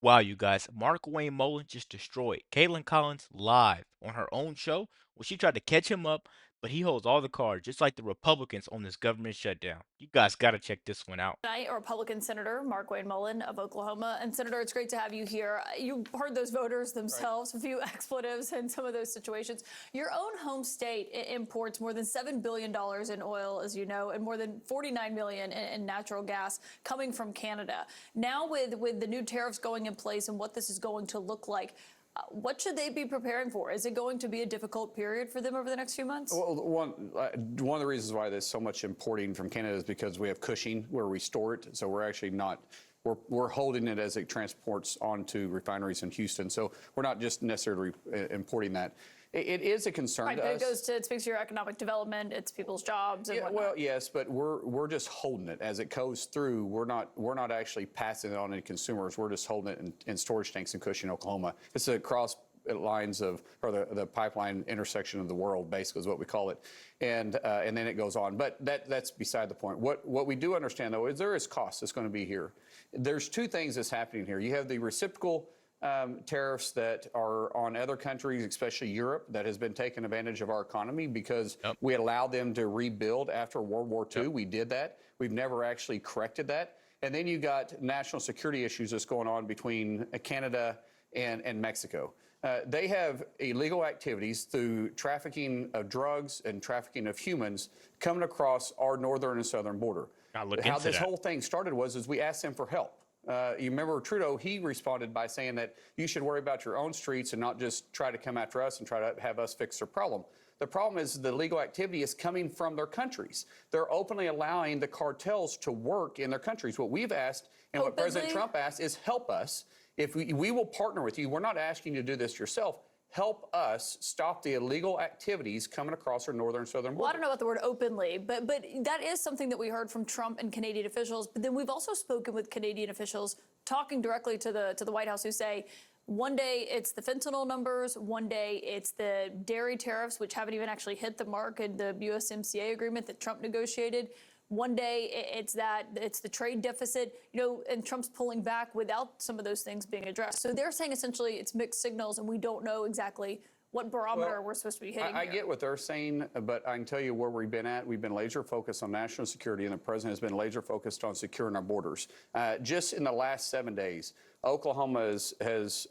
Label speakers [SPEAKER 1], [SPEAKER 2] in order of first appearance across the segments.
[SPEAKER 1] Wow, you guys, Mark Wayne Mullen just destroyed Caitlin Collins live on her own show when she tried to catch him up, but he holds all the cards, just like the Republicans on this government shutdown. You guys got to check this one out.
[SPEAKER 2] Tonight, Republican Senator Mark Wayne Mullen of Oklahoma. And Senator, it's great to have you here. You heard those voters themselves, a few expletives in some of those situations. Your own home state imports more than $7 billion in oil, as you know, and more than $49 million in natural gas coming from Canada. Now with the new tariffs going in place and what this is going to look like, what should they be preparing for? Is it going to be a difficult period for them over the next few months?
[SPEAKER 3] Well, one of the reasons why there's so much importing from Canada is because we have Cushing where we store it. So we're actually not, we're holding it as it transports onto refineries in Houston. So we're not just necessarily importing that. It is a concern
[SPEAKER 2] Right,
[SPEAKER 3] to
[SPEAKER 2] but
[SPEAKER 3] us.
[SPEAKER 2] it speaks to your economic development, it's people's jobs and
[SPEAKER 3] Yeah,
[SPEAKER 2] whatnot.
[SPEAKER 3] well, yes, but we're just holding it as it goes through. We're not actually passing it on to consumers. We're just holding it in storage tanks in Cushing, Oklahoma. It's across lines of, or the pipeline intersection of the world, basically is what we call it, and then it goes on. But that's beside the point. What we do understand though is there is cost that's going to be here. There's two things that's happening here. You have the reciprocal tariffs that are on other countries, especially Europe, that has been taking advantage of our economy because we allowed them to rebuild after World War II. We did that. We've never actually corrected that. And then you got national security issues that's going on between Canada and Mexico. They have illegal activities through trafficking of drugs and trafficking of humans coming across our northern and southern border. How this whole thing started was we asked them for help. You remember Trudeau, he responded by saying that you should worry about your own streets and not just try to come after us and try to have us fix their problem. The problem is the illegal activity is coming from their countries. They're openly allowing the cartels to work in their countries. What we've asked and what President Trump asked is help us. If we will partner with you, we're not asking you to do this yourself. Help us stop the illegal activities coming across our northern and southern border.
[SPEAKER 2] Well, I don't know about the word openly, but that is something that we heard from Trump and Canadian officials. But then we've also spoken with Canadian officials talking directly to the White House who say one day it's the fentanyl numbers, one day it's the dairy tariffs, which haven't even actually hit the mark in the USMCA agreement that Trump negotiated. One day it's the trade deficit, and Trump's pulling back without some of those things being addressed. So they're saying essentially it's mixed signals and we don't know exactly what barometer we're supposed to be hitting.
[SPEAKER 3] I get what they're saying, but I can tell you where we've been at. We've been laser focused on national security, and the president has been laser focused on securing our borders. Just in the last 7 days, Oklahoma has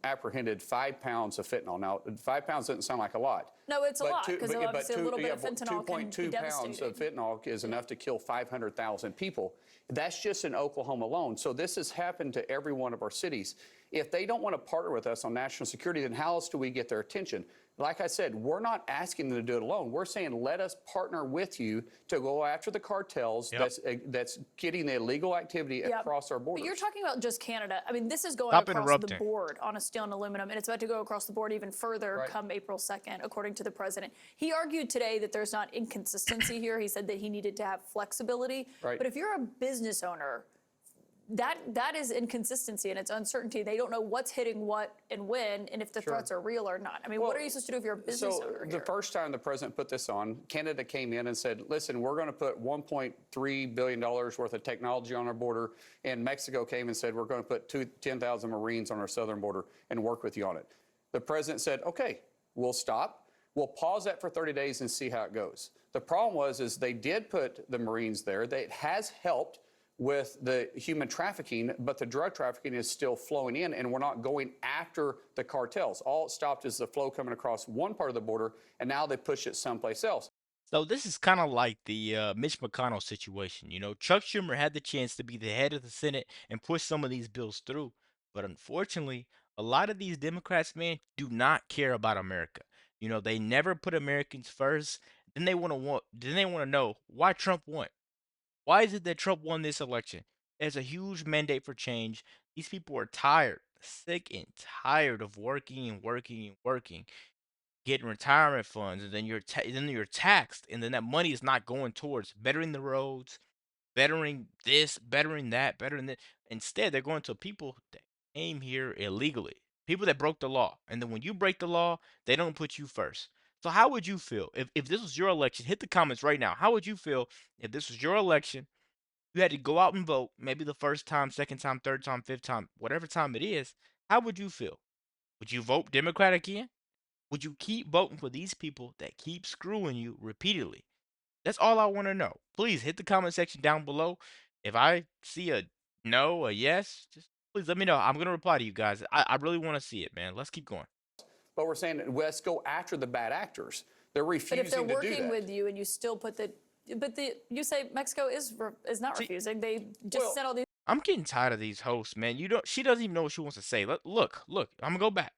[SPEAKER 3] apprehended 5 pounds of fentanyl. Now, 5 pounds doesn't sound like a lot.
[SPEAKER 2] No, it's a lot because obviously a little bit of fentanyl can be
[SPEAKER 3] 2.2 pounds of fentanyl is enough to kill 500,000 people. That's just in Oklahoma alone. So this has happened to every one of our cities. If they don't want to partner with us on national security, then how else do we get their attention? Like I said, we're not asking them to do it alone. We're saying let us partner with you to go after the cartels that's getting the illegal activity across our borders.
[SPEAKER 2] But you're talking about just Canada. I mean, this is going across the board on steel and aluminum, and it's about to go across the board even further come April 2nd, according to the president. He argued today that there's not inconsistency here. He said that he needed to have flexibility. But if you're a business owner, that is inconsistency and it's uncertainty. They don't know what's hitting what and when, and if the threats are real or not. I mean, what are you supposed to do if you're a business owner here?
[SPEAKER 3] The first time the president put this on, Canada came in and said, listen, we're going to put $1.3 billion worth of technology on our border. And Mexico came and said, we're going to put 10,000 Marines on our southern border and work with you on it. The president said, okay, we'll stop. We'll pause that for 30 days and see how it goes. The problem is they did put the Marines there. It has helped with the human trafficking, but the drug trafficking is still flowing in, and we're not going after the cartels. All it stopped is the flow coming across one part of the border, and now they push it someplace else.
[SPEAKER 1] So this is kind of like the Mitch McConnell situation. Chuck Schumer had the chance to be the head of the Senate and push some of these bills through, but unfortunately, a lot of these Democrats, man, do not care about America. They never put Americans first. Then they want to know why Trump won. Why is it that Trump won this election? There's a huge mandate for change. These people are tired, sick and tired of working and working and working, getting retirement funds, and then you're taxed, and then that money is not going towards bettering the roads, bettering this, bettering that, bettering that. Instead, they're going to people that came here illegally, people that broke the law. And then when you break the law, they don't put you first. So how would you feel if this was your election? Hit the comments right now. How would you feel if this was your election you had to go out and vote, maybe the first time, second time, third time, fifth time, whatever time it is, how would you feel? Would you vote Democrat again? Would you keep voting for these people that keep screwing you repeatedly? That's all I want to know. Please hit the comment section down below. If I see a no, a yes, just please let me know. I'm gonna reply to you guys. I really want to see it, man. Let's keep going.
[SPEAKER 3] But we're saying let's go after the bad actors. They're
[SPEAKER 2] But if they're
[SPEAKER 3] refusing to do
[SPEAKER 2] working
[SPEAKER 3] that.
[SPEAKER 2] with you and you still put you say Mexico is not
[SPEAKER 1] See,
[SPEAKER 2] refusing. They just
[SPEAKER 3] Well,
[SPEAKER 2] sent all these.
[SPEAKER 1] I'm getting tired of these hosts, man. You don't. She doesn't even know what she wants to say. Look. I'm gonna go back.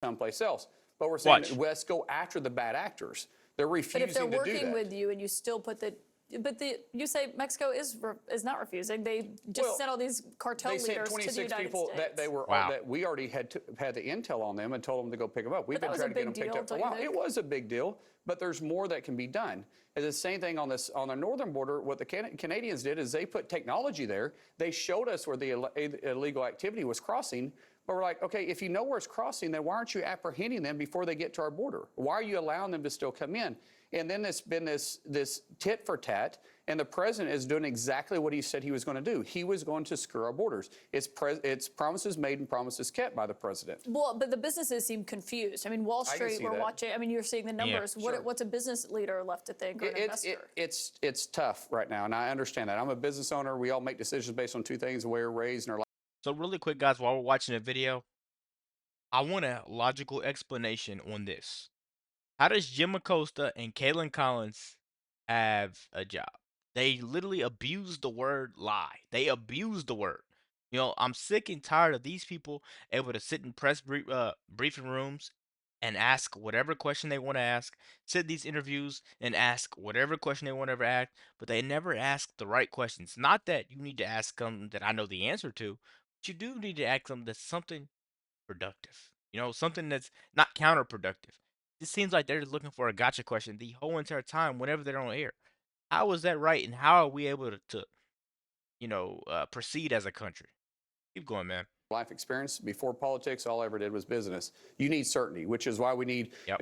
[SPEAKER 3] someplace else. But we're saying
[SPEAKER 1] Watch.
[SPEAKER 3] let's go after the bad actors. They're
[SPEAKER 2] But
[SPEAKER 3] refusing
[SPEAKER 2] if they're
[SPEAKER 3] to do
[SPEAKER 2] working
[SPEAKER 3] that.
[SPEAKER 2] with you and you still put you say Mexico is not refusing. They just
[SPEAKER 3] Well,
[SPEAKER 2] sent all these cartel
[SPEAKER 3] They sent
[SPEAKER 2] leaders to the
[SPEAKER 3] 26
[SPEAKER 2] United
[SPEAKER 3] people
[SPEAKER 2] States.
[SPEAKER 3] that they were
[SPEAKER 1] Wow.
[SPEAKER 3] that we already had the intel on them and told them to go pick them up. We've
[SPEAKER 2] that
[SPEAKER 3] been
[SPEAKER 2] was
[SPEAKER 3] trying
[SPEAKER 2] a
[SPEAKER 3] to get them
[SPEAKER 2] big
[SPEAKER 3] picked
[SPEAKER 2] deal,
[SPEAKER 3] up for a
[SPEAKER 2] don't you
[SPEAKER 3] while. It
[SPEAKER 2] think?
[SPEAKER 3] was a big deal, but there's more that can be done. And the same thing on the northern border. What the Canadians did is they put technology there. They showed us where the illegal activity was crossing. But we're like, okay, if you know where it's crossing, then why aren't you apprehending them before they get to our border? Why are you allowing them to still come in? And then there's been this tit for tat, and the president is doing exactly what he said he was going to do. He was going to screw our borders. It's promises made and promises kept by the president.
[SPEAKER 2] Well, but the businesses seem confused. I mean, Wall
[SPEAKER 3] I can
[SPEAKER 2] Street,
[SPEAKER 3] see
[SPEAKER 2] we're
[SPEAKER 3] that.
[SPEAKER 2] watching. I mean, you're seeing the numbers.
[SPEAKER 1] sure.
[SPEAKER 2] What's a business leader left to think or an investor?
[SPEAKER 3] It's tough right now, and I understand that. I'm a business owner. We all make decisions based on two things: the way we're raised and our life.
[SPEAKER 1] So really quick, guys, while we're watching the video, I want a logical explanation on this. How does Jim Acosta and Kaitlan Collins have a job? They literally abuse the word lie. They abuse the word. I'm sick and tired of these people able to sit in briefing rooms and ask whatever question they want to ask, sit in these interviews and ask whatever question they want to ever ask, but they never ask the right questions. Not that you need to ask them that I know the answer to, but you do need to ask them that's something productive. Something that's not counterproductive. It seems like they're just looking for a gotcha question the whole entire time whenever they're on air. How is that right? And how are we able to proceed as a country? Keep going, man.
[SPEAKER 3] Life experience before politics, all I ever did was business. You need certainty, which is why we need,
[SPEAKER 1] Yep.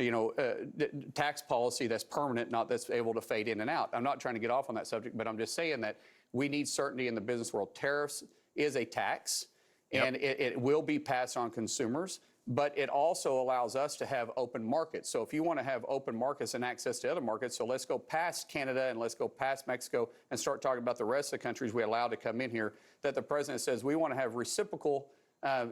[SPEAKER 3] tax policy that's permanent, not that's able to fade in and out. I'm not trying to get off on that subject, but I'm just saying that we need certainty in the business world. Tariffs is a tax,
[SPEAKER 1] Yep.
[SPEAKER 3] and it will be passed on consumers. But it also allows us to have open markets. So if you want to have open markets and access to other markets, so let's go past Canada and let's go past Mexico and start talking about the rest of the countries we allow to come in here, that the president says we want to have reciprocal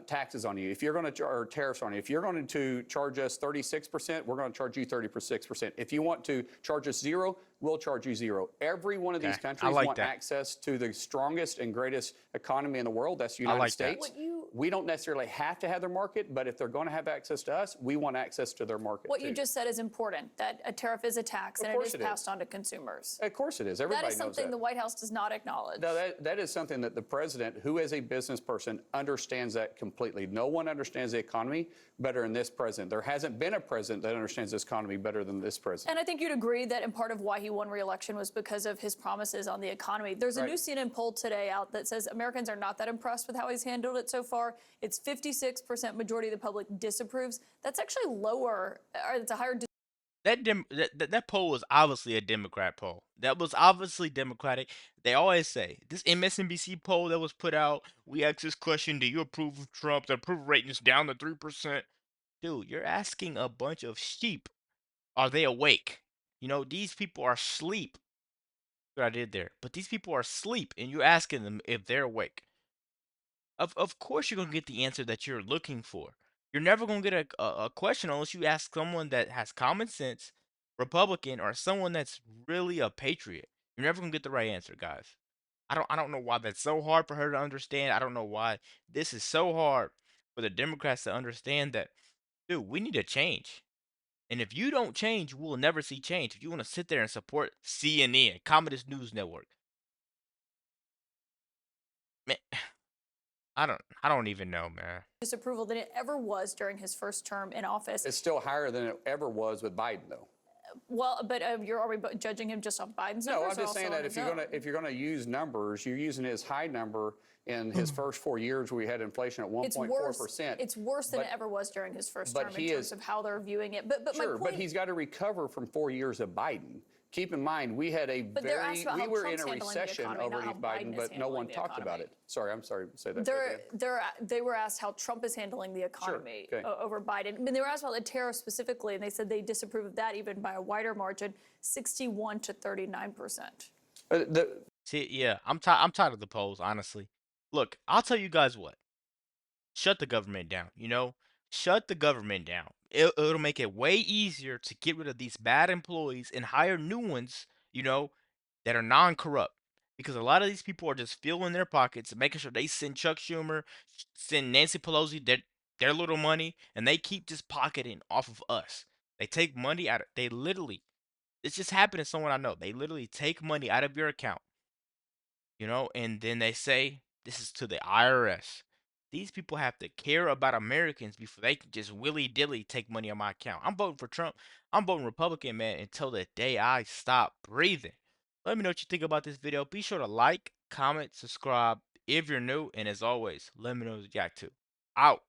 [SPEAKER 3] taxes on you. If you're going to or tariffs on you, if you're going to charge us 36%, we're going to charge you 36%. If you want to charge us zero, we'll charge you zero. Every one of these
[SPEAKER 1] Okay,
[SPEAKER 3] countries
[SPEAKER 1] like
[SPEAKER 3] want
[SPEAKER 1] that.
[SPEAKER 3] access to the strongest and greatest economy in the world. That's the
[SPEAKER 1] I
[SPEAKER 3] United
[SPEAKER 1] like that.
[SPEAKER 3] States. We don't necessarily have to have their market, but if they're going to have access to us, we want access to their market.
[SPEAKER 2] What
[SPEAKER 3] too.
[SPEAKER 2] you just said is important, that a tariff is a tax and it
[SPEAKER 3] course
[SPEAKER 2] is
[SPEAKER 3] it is.
[SPEAKER 2] passed on to consumers.
[SPEAKER 3] Of course it is. Everybody
[SPEAKER 2] That is
[SPEAKER 3] knows
[SPEAKER 2] something
[SPEAKER 3] that.
[SPEAKER 2] the White House does not acknowledge.
[SPEAKER 3] No, that is something that the president, who is a business person, understands that completely. No one understands the economy better than this president. There hasn't been a president that understands this economy better than this president.
[SPEAKER 2] And I think you'd agree that in part of why he won re-election was because of his promises on the economy. There's a
[SPEAKER 3] Right.
[SPEAKER 2] new CNN poll today out that says Americans are not that impressed with how he's handled it so far. It's 56% majority of the public disapproves. That's actually lower, or it's a higher.
[SPEAKER 1] That poll was obviously a Democrat poll. That was obviously Democratic. They always say this MSNBC poll that was put out. We asked this question: do you approve of Trump? The approval rating is down to 3%. Dude, you're asking a bunch of sheep. Are they awake? These people are asleep. What I did there, but these people are asleep, and you're asking them if they're awake. Of course, you're gonna get the answer that you're looking for. You're never gonna get a question unless you ask someone that has common sense, Republican, or someone that's really a patriot. You're never gonna get the right answer, guys. I don't know why that's so hard for her to understand. I don't know why this is so hard for the Democrats to understand that, dude, we need to change. And if you don't change, we'll never see change. If you want to sit there and support CNN, Communist News Network, man, I don't even know, man.
[SPEAKER 2] Disapproval than it ever was during his first term in office.
[SPEAKER 3] It's still higher than it ever was with Biden, though.
[SPEAKER 2] Well, but are we judging him just off Biden's
[SPEAKER 3] No,
[SPEAKER 2] numbers?
[SPEAKER 3] I'm just saying that if you're gonna use numbers, you're using his high number in his first 4 years. We had inflation at 1.4%.
[SPEAKER 2] It's worse than
[SPEAKER 3] But-
[SPEAKER 2] it ever was during his first
[SPEAKER 3] but
[SPEAKER 2] term in
[SPEAKER 3] he
[SPEAKER 2] terms
[SPEAKER 3] is-
[SPEAKER 2] of how they're viewing it. But my
[SPEAKER 3] Sure,
[SPEAKER 2] point,
[SPEAKER 3] but he's got to recover from 4 years of Biden. keep in mind, we had a
[SPEAKER 2] But they're asked about
[SPEAKER 3] we
[SPEAKER 2] how
[SPEAKER 3] were in
[SPEAKER 2] Trump's
[SPEAKER 3] a
[SPEAKER 2] handling the
[SPEAKER 3] recession
[SPEAKER 2] economy, not how
[SPEAKER 3] underneath Biden,
[SPEAKER 2] Biden is
[SPEAKER 3] but no
[SPEAKER 2] handling
[SPEAKER 3] one
[SPEAKER 2] the
[SPEAKER 3] talked about
[SPEAKER 2] economy.
[SPEAKER 3] it. Sorry, I'm sorry. Say that. Say that again.
[SPEAKER 2] They were asked how Trump is handling the economy
[SPEAKER 3] okay.
[SPEAKER 2] over Biden. I mean, they were asked about the tariffs specifically, and they said they disapprove of that even by a wider margin, 61 to 39%.
[SPEAKER 1] See, yeah, I'm tired of the polls, honestly. Look, I'll tell you guys what. Shut the government down, you know? Shut the government down. It'll make it way easier to get rid of these bad employees and hire new ones, you know, that are non-corrupt. Because a lot of these people are just filling their pockets, making sure they send Chuck Schumer, send Nancy Pelosi their little money, and they keep just pocketing off of us. They take money out of, they literally, this just happened to someone I know. They literally take money out of your account, and then they say this is to the IRS. These people have to care about Americans before they can just willy dilly take money on my account. I'm voting for Trump. I'm voting Republican, man, until the day I stop breathing. Let me know what you think about this video. Be sure to like, comment, subscribe if you're new, and as always, let me know what you got to. Out.